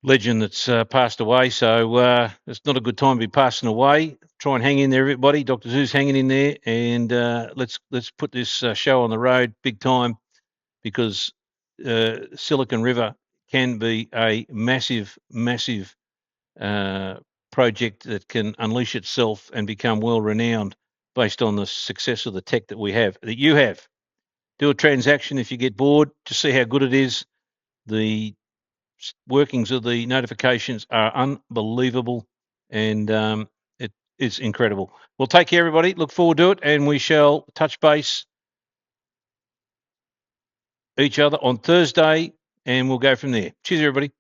legend that's passed away. So it's not a good time to be passing away. Try and hang in there, everybody. Dr. Zoo's hanging in there, and let's put this show on the road big time, because Silicon River can be a massive, massive project that can unleash itself and become well-renowned based on the success of the tech that we have, that you have. Do a transaction if you get bored, to see how good it is. The workings of the notifications are unbelievable, and it is incredible. Well, take care, everybody. Look forward to it, and we shall touch base each other on Thursday, and we'll go from there. Cheers, everybody.